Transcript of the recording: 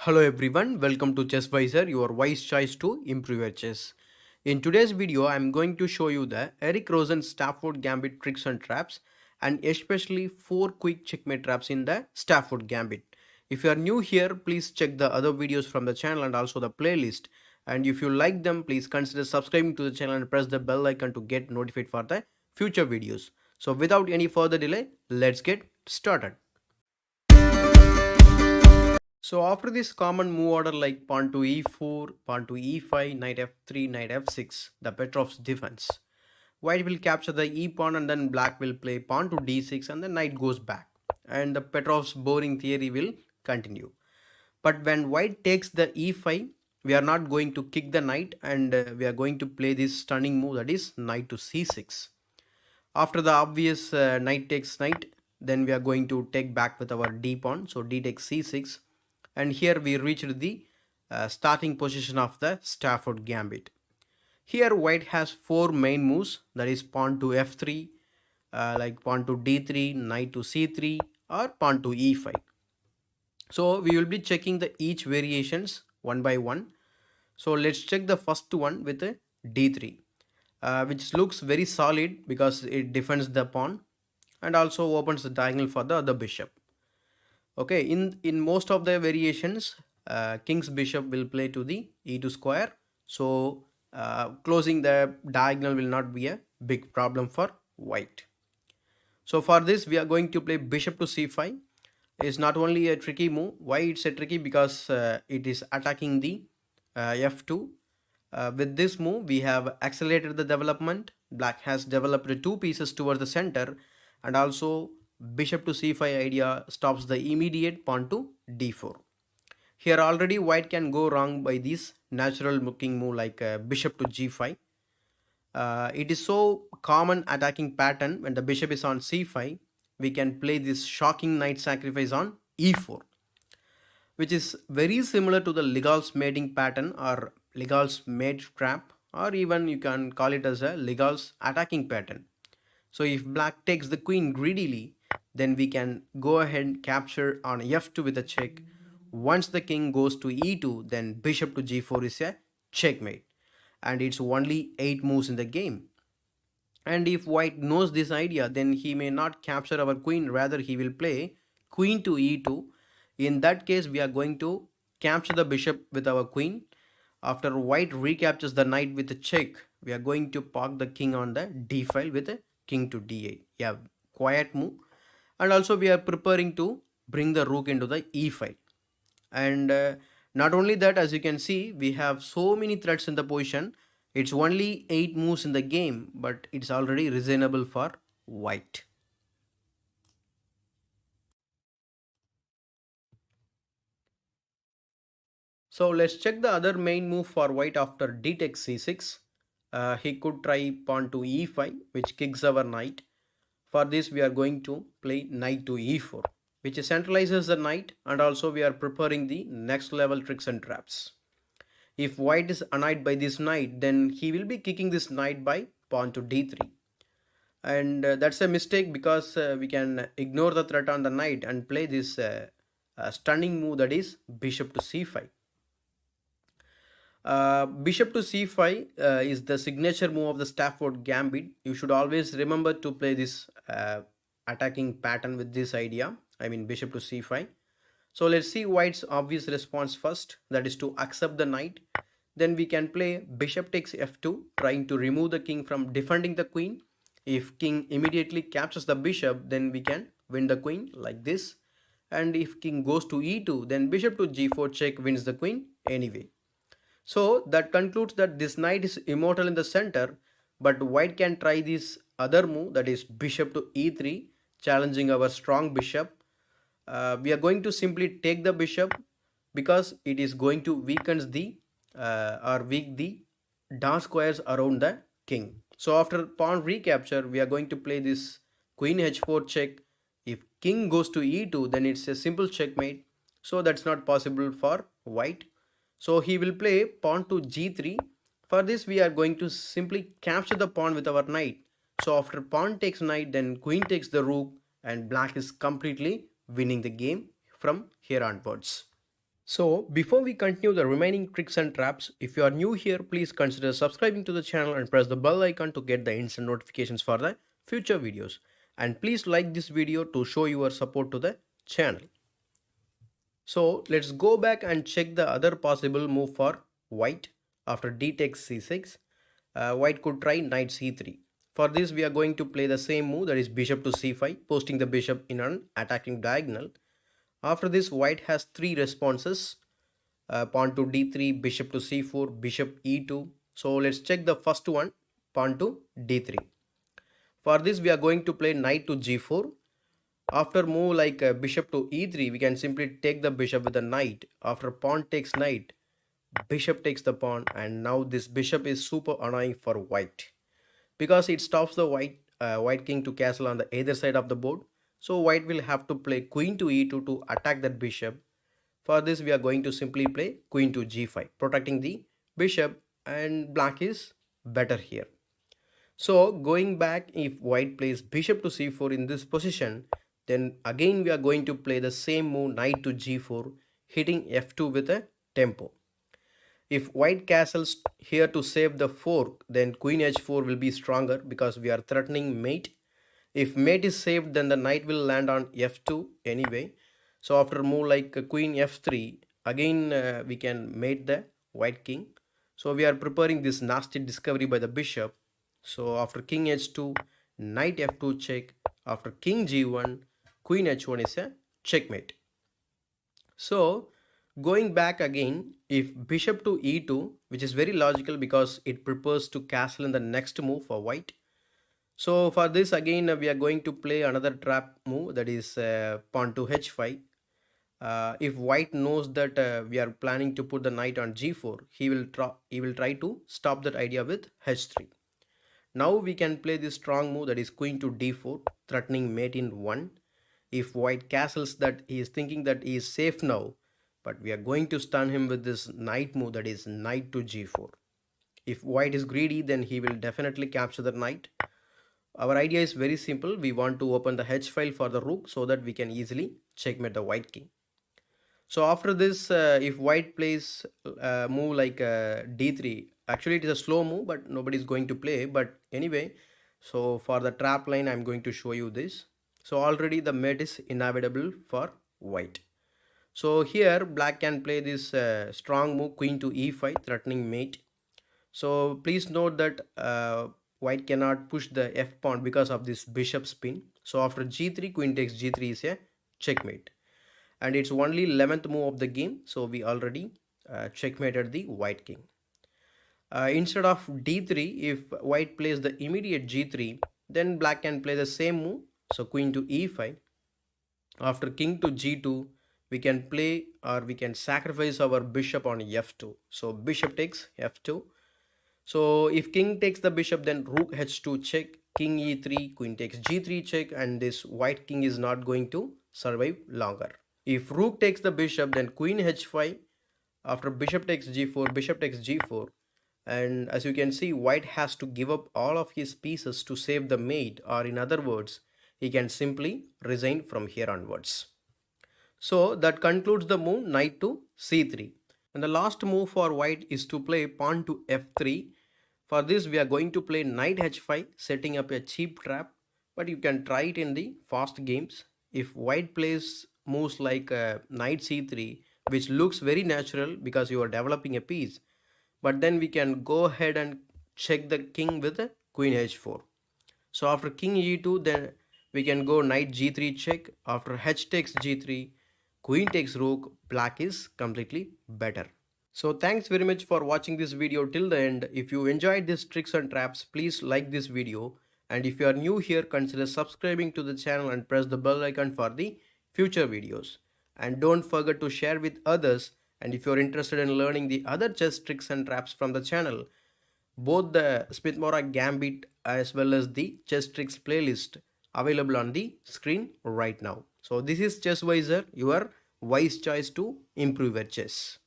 Hello everyone, welcome to ChessVisor, your wise choice to improve your chess. In today's video, I am going to show you the Eric Rosen Stafford Gambit tricks and traps and especially 4 quick checkmate traps in the Stafford Gambit. If you are new here, please check the other videos from the channel and also the playlist. And if you like them, please consider subscribing to the channel and press the bell icon to get notified for the future videos. So without any further delay, let's get started. So after this common move order like pawn to e4, pawn to e5, knight f3, knight f6, the Petrov's defense. White will capture the e pawn and then black will play pawn to d6 and the knight goes back. And the Petrov's boring theory will continue. But when white takes the e5, we are not going to kick the knight and we are going to play this stunning move, that is knight to c6. After the obvious knight takes knight, then we are going to take back with our d pawn. So d takes c6, and here we reached the starting position of the Stafford Gambit. Here white has 4 main moves, that is pawn to f3, like pawn to d3, knight to c3, or pawn to e5. So we will be checking the each variations one by one. So let's check the first one with a d3, which looks very solid because it defends the pawn and also opens the diagonal for the other bishop. Okay, in most of the variations, king's bishop will play to the e2 square. So closing the diagonal will not be a big problem for white. So for this, we are going to play bishop to c5. It's not only a tricky move. Why it's a tricky? Because it is attacking the f2. With this move, we have accelerated the development. Black has developed 2 pieces towards the center, and also bishop to c5 idea stops the immediate pawn to d4. Here already white can go wrong by this natural looking move like bishop to g5. It is so common attacking pattern. When the bishop is on c5, we can play this shocking knight sacrifice on e4, which is very similar to the Legal's mating pattern or Legal's mate trap, or even you can call it as a Legal's attacking pattern. So if black takes the queen greedily, then we can go ahead and capture on f2 with a check. Once the king goes to e2, then bishop to g4 is a checkmate, and it's only 8 moves in the game. And if white knows this idea, then he may not capture our queen, rather he will play queen to e2. In that case, we are going to capture the bishop with our queen. After white recaptures the knight with a check, we are going to park the king on the d file with a king to d8. Yeah, quiet move. And also we are preparing to bring the rook into the e file. And not only that, as you can see, we have so many threats in the position. It's only 8 moves in the game, but it's already reasonable for white. So let's check the other main move for white after d takes c6. He could try pawn to e5, which kicks our knight. For this, we are going to play knight to e4, which centralizes the knight, and also we are preparing the next level tricks and traps. If white is annoyed by this knight, then he will be kicking this knight by pawn to d3. And that's a mistake because we can ignore the threat on the knight and play this stunning move, that is bishop to c5. Bishop to c5 is the signature move of the Stafford Gambit. You should always remember to play this attacking pattern with this idea. I mean bishop to c5. So let's see white's obvious response first, that is to accept the knight. Then we can play bishop takes f2, trying to remove the king from defending the queen. If king immediately captures the bishop, then we can win the queen like this. And if king goes to e2, then bishop to g4 check wins the queen anyway. So that concludes that this knight is immortal in the center, but white can try this other move, that is bishop to e3, challenging our strong bishop. We are going to simply take the bishop because it is going to weaken the weak the dark squares around the king. So after pawn recapture, we are going to play this queen h4 check. If king goes to e2, then it's a simple checkmate. So that's not possible for white. So he will play pawn to g3. For this, we are going to simply capture the pawn with our knight. So after pawn takes knight, then queen takes the rook, and black is completely winning the game from here onwards. So before we continue the remaining tricks and traps, if you are new here, please consider subscribing to the channel and press the bell icon to get the instant notifications for the future videos. And please like this video to show your support to the channel. So let's go back and check the other possible move for white. After d takes c6, white could try knight c3. For this we are going to play the same move, that is bishop to c5, posting the bishop in an attacking diagonal. After this, white has three responses: pawn to d3, bishop to c4, bishop e2. So let's check the first one, pawn to d3. For this we are going to play knight to g4. After move like bishop to e3, we can simply take the bishop with the knight. After pawn takes knight, bishop takes the pawn, and now this bishop is super annoying for white because it stops the white king to castle on the either side of the board. So white will have to play queen to e2 to attack that bishop. For this we are going to simply play queen to g5, protecting the bishop, and black is better here. So going back, if white plays bishop to c4 in this position, then again we are going to play the same move, knight to g4, hitting f2 with a tempo. If white castles here to save the fork, then queen h4 will be stronger because we are threatening mate. If mate is saved, then the knight will land on f2 anyway. So after move like queen f3, again we can mate the white king. So we are preparing this nasty discovery by the bishop. So after king h2, knight f2 check. After king g1, queen h1 is a checkmate. So going back again, if bishop to e2, which is very logical because it prepares to castle in the next move for white. So for this again we are going to play another trap move, that is pawn to h5. If white knows that we are planning to put the knight on g4, he will try to stop that idea with h3. Now we can play this strong move, that is queen to d4, threatening mate in 1. If white castles, that he is thinking that he is safe now, but we are going to stun him with this knight move, that is knight to g4. If white is greedy, then he will definitely capture the knight. Our idea is very simple. We want to open the h file for the rook so that we can easily checkmate the white king. So after this, if white plays move like d3, actually it is a slow move, but nobody is going to play. But anyway, so for the trap line, I'm going to show you this. So already the mate is inevitable for white. So here black can play this strong move, queen to e5, threatening mate. So please note that white cannot push the f pawn because of this bishop spin. So after g3, queen takes g3 is a checkmate. And it's only 11th move of the game, so we already checkmated the white king. Instead of d3, if white plays the immediate g3, then black can play the same move, so queen to e5. After king to g2, we can play, or we can sacrifice our bishop on f2. So bishop takes f2. So if king takes the bishop, then rook h2 check, king e3, queen takes g3 check, and this white king is not going to survive longer. If rook takes the bishop, then queen h5. After bishop takes g4, bishop takes g4. And as you can see, white has to give up all of his pieces to save the mate, or in other words, he can simply resign from here onwards. So that concludes the move knight to c3. And the last move for white is to play pawn to f3. For this we are going to play knight h5, setting up a cheap trap, but you can try it in the fast games. If white plays moves like knight c3, which looks very natural because you are developing a piece, but then we can go ahead and check the king with a queen h4. So after king e2, then we can go knight g3 check. After h takes g3, queen takes rook, black is completely better. So thanks very much for watching this video till the end. If you enjoyed these tricks and traps, please like this video. And if you are new here, consider subscribing to the channel and press the bell icon for the future videos. And don't forget to share with others. And if you're interested in learning the other chess tricks and traps from the channel, both the Smith-Morra Gambit as well as the chess tricks playlist available on the screen right now. So this is ChessWiser, your wise choice to improve your chess.